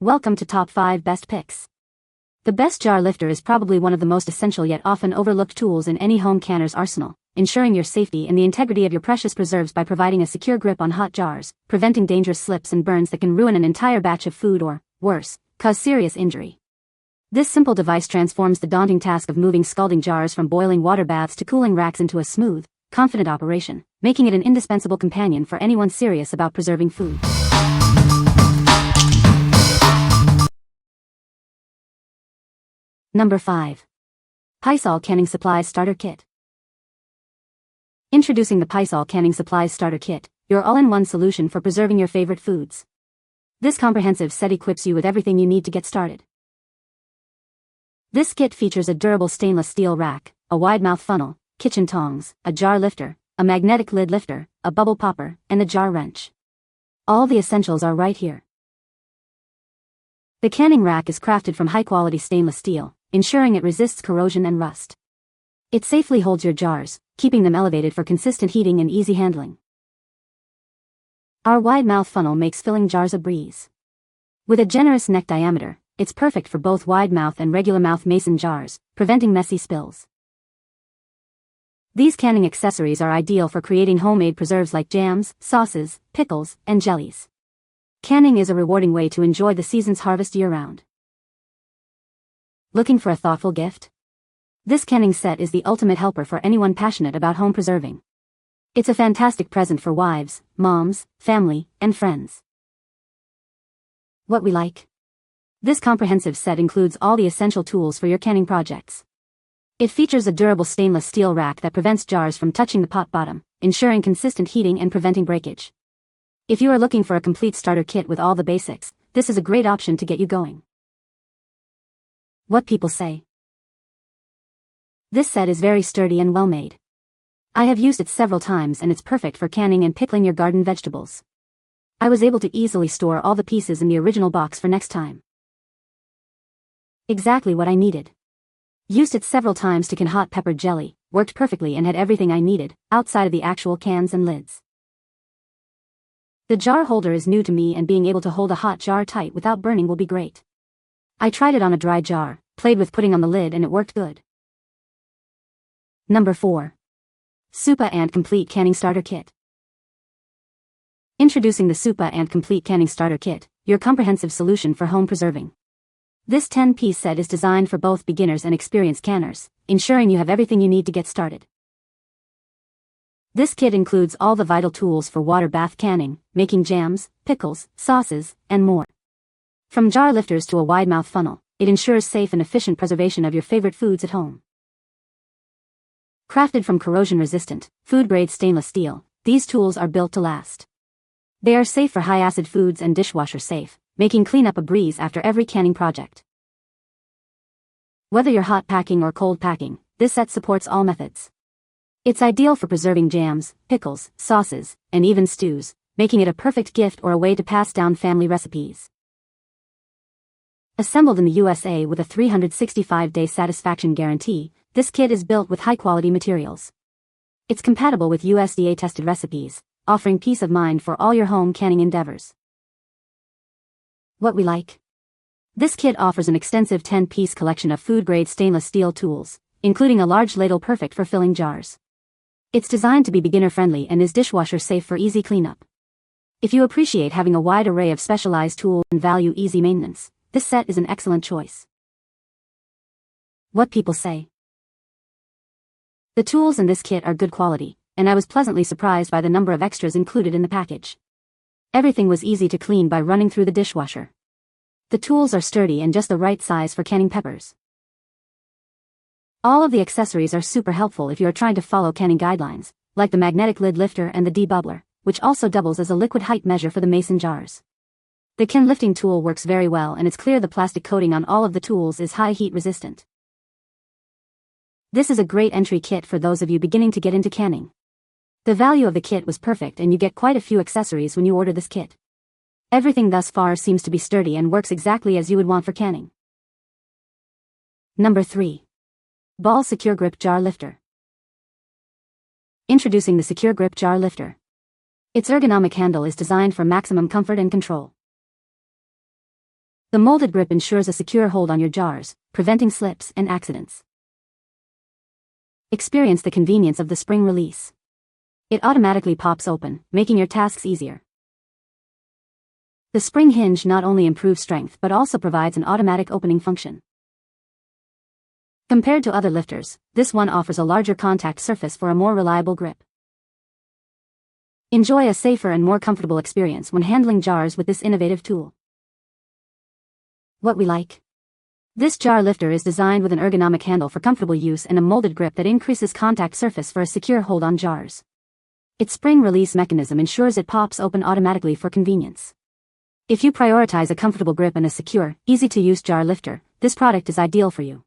Welcome to Top 5 Best Picks. The best jar lifter is probably one of the most essential yet often overlooked tools in any home canner's arsenal, ensuring your safety and the integrity of your precious preserves by providing a secure grip on hot jars, preventing dangerous slips and burns that can ruin an entire batch of food or, worse, cause serious injury. This simple device transforms the daunting task of moving scalding jars from boiling water baths to cooling racks into a smooth, confident operation, making it an indispensable companion for anyone serious about preserving food. Number 5. Pisol Canning Supplies Starter Kit. Introducing the Pisol Canning Supplies Starter Kit, your all-in-one solution for preserving your favorite foods. This comprehensive set equips you with everything you need to get started. This kit features a durable stainless steel rack, a wide-mouth funnel, kitchen tongs, a jar lifter, a magnetic lid lifter, a bubble popper, and a jar wrench. All the essentials are right here. The canning rack is crafted from high-quality stainless steel, ensuring it resists corrosion and rust. It safely holds your jars, keeping them elevated for consistent heating and easy handling. Our wide-mouth funnel makes filling jars a breeze. With a generous neck diameter, it's perfect for both wide-mouth and regular-mouth mason jars, preventing messy spills. These canning accessories are ideal for creating homemade preserves like jams, sauces, pickles, and jellies. Canning is a rewarding way to enjoy the season's harvest year-round. Looking for a thoughtful gift? This canning set is the ultimate helper for anyone passionate about home preserving. It's a fantastic present for wives, moms, family, and friends. What we like? This comprehensive set includes all the essential tools for your canning projects. It features a durable stainless steel rack that prevents jars from touching the pot bottom, ensuring consistent heating and preventing breakage. If you are looking for a complete starter kit with all the basics, this is a great option to get you going. What people say. This set is very sturdy and well made. I have used it several times and it's perfect for canning and pickling your garden vegetables. I was able to easily store all the pieces in the original box for next time. Exactly what I needed. Used it several times to can hot peppered jelly, worked perfectly and had everything I needed, outside of the actual cans and lids. The jar holder is new to me and being able to hold a hot jar tight without burning will be great. I tried it on a dry jar, played with putting on the lid and it worked good. Number 4. Supa and Complete Canning Starter Kit. Introducing the Supa and Complete Canning Starter Kit, your comprehensive solution for home preserving. This 10-piece set is designed for both beginners and experienced canners, ensuring you have everything you need to get started. This kit includes all the vital tools for water bath canning, making jams, pickles, sauces, and more. From jar lifters to a wide-mouth funnel, it ensures safe and efficient preservation of your favorite foods at home. Crafted from corrosion-resistant, food-grade stainless steel, these tools are built to last. They are safe for high-acid foods and dishwasher safe, making cleanup a breeze after every canning project. Whether you're hot packing or cold packing, this set supports all methods. It's ideal for preserving jams, pickles, sauces, and even stews, making it a perfect gift or a way to pass down family recipes. Assembled in the USA with a 365-day satisfaction guarantee, this kit is built with high-quality materials. It's compatible with USDA-tested recipes, offering peace of mind for all your home canning endeavors. What we like? This kit offers an extensive 10-piece collection of food-grade stainless steel tools, including a large ladle perfect for filling jars. It's designed to be beginner-friendly and is dishwasher-safe for easy cleanup. If you appreciate having a wide array of specialized tools and value easy maintenance, this set is an excellent choice. What people say. The tools in this kit are good quality, and I was pleasantly surprised by the number of extras included in the package. Everything was easy to clean by running through the dishwasher. The tools are sturdy and just the right size for canning peppers. All of the accessories are super helpful if you are trying to follow canning guidelines, like the magnetic lid lifter and the debubbler, which also doubles as a liquid height measure for the mason jars. The can lifting tool works very well and it's clear the plastic coating on all of the tools is high heat resistant. This is a great entry kit for those of you beginning to get into canning. The value of the kit was perfect and you get quite a few accessories when you order this kit. Everything thus far seems to be sturdy and works exactly as you would want for canning. Number 3. Ball Secure Grip Jar Lifter. Introducing the Secure Grip Jar Lifter. Its ergonomic handle is designed for maximum comfort and control. The molded grip ensures a secure hold on your jars, preventing slips and accidents. Experience the convenience of the spring release. It automatically pops open, making your tasks easier. The spring hinge not only improves strength but also provides an automatic opening function. Compared to other lifters, this one offers a larger contact surface for a more reliable grip. Enjoy a safer and more comfortable experience when handling jars with this innovative tool. What we like. This jar lifter is designed with an ergonomic handle for comfortable use and a molded grip that increases contact surface for a secure hold on jars. Its spring release mechanism ensures it pops open automatically for convenience. If you prioritize a comfortable grip and a secure, easy-to-use jar lifter, this product is ideal for you.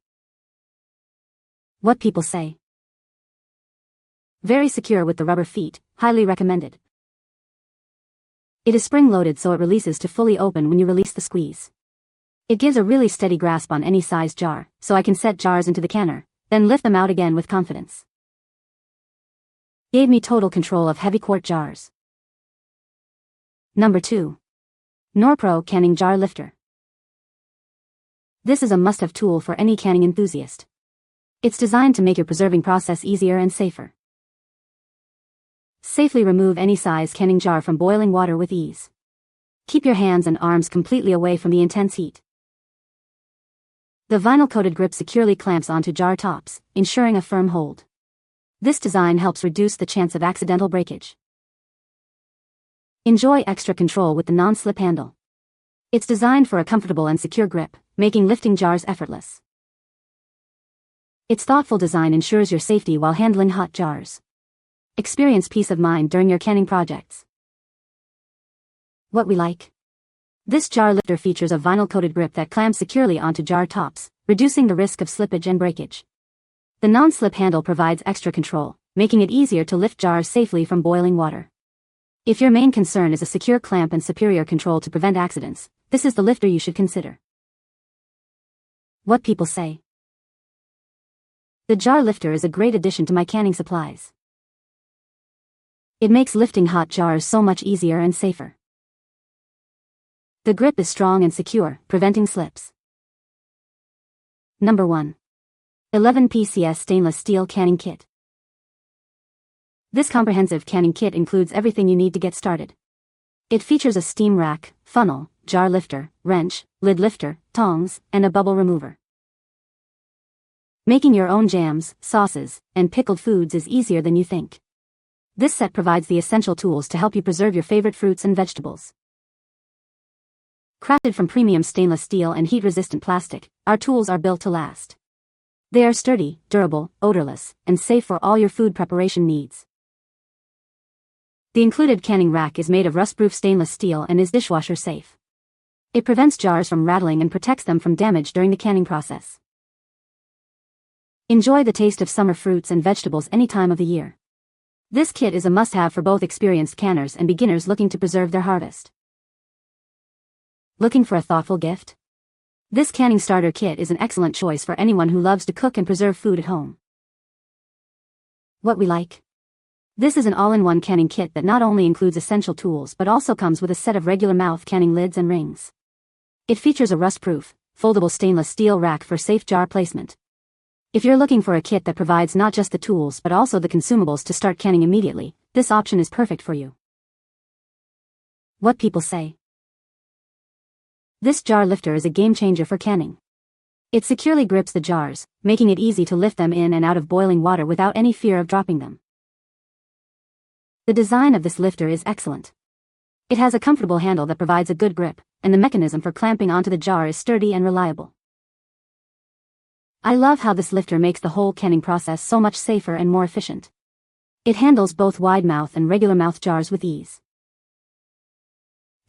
What people say. Very secure with the rubber feet, highly recommended. It is spring-loaded so it releases to fully open when you release the squeeze. It gives a really steady grasp on any size jar, so I can set jars into the canner, then lift them out again with confidence. Gave me total control of heavy quart jars. Number 2. Norpro Canning Jar Lifter. This is a must-have tool for any canning enthusiast. It's designed to make your preserving process easier and safer. Safely remove any size canning jar from boiling water with ease. Keep your hands and arms completely away from the intense heat. The vinyl-coated grip securely clamps onto jar tops, ensuring a firm hold. This design helps reduce the chance of accidental breakage. Enjoy extra control with the non-slip handle. It's designed for a comfortable and secure grip, making lifting jars effortless. Its thoughtful design ensures your safety while handling hot jars. Experience peace of mind during your canning projects. What we like. This jar lifter features a vinyl-coated grip that clamps securely onto jar tops, reducing the risk of slippage and breakage. The non-slip handle provides extra control, making it easier to lift jars safely from boiling water. If your main concern is a secure clamp and superior control to prevent accidents, this is the lifter you should consider. What people say. The jar lifter is a great addition to my canning supplies. It makes lifting hot jars so much easier and safer. The grip is strong and secure, preventing slips. Number 1. 11 PCS Stainless Steel Canning Kit. This comprehensive canning kit includes everything you need to get started. It features a steam rack, funnel, jar lifter, wrench, lid lifter, tongs, and a bubble remover. Making your own jams, sauces, and pickled foods is easier than you think. This set provides the essential tools to help you preserve your favorite fruits and vegetables. Crafted from premium stainless steel and heat-resistant plastic, our tools are built to last. They are sturdy, durable, odorless, and safe for all your food preparation needs. The included canning rack is made of rust-proof stainless steel and is dishwasher safe. It prevents jars from rattling and protects them from damage during the canning process. Enjoy the taste of summer fruits and vegetables any time of the year. This kit is a must-have for both experienced canners and beginners looking to preserve their harvest. Looking for a thoughtful gift? This canning starter kit is an excellent choice for anyone who loves to cook and preserve food at home. What we like. This is an all-in-one canning kit that not only includes essential tools but also comes with a set of regular mouth canning lids and rings. It features a rust-proof, foldable stainless steel rack for safe jar placement. If you're looking for a kit that provides not just the tools but also the consumables to start canning immediately, this option is perfect for you. What people say. This jar lifter is a game changer for canning. It securely grips the jars, making it easy to lift them in and out of boiling water without any fear of dropping them. The design of this lifter is excellent. It has a comfortable handle that provides a good grip, and the mechanism for clamping onto the jar is sturdy and reliable. I love how this lifter makes the whole canning process so much safer and more efficient. It handles both wide mouth and regular mouth jars with ease.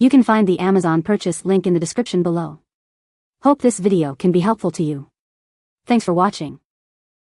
You can find the Amazon purchase link in the description below. Hope this video can be helpful to you. Thanks for watching.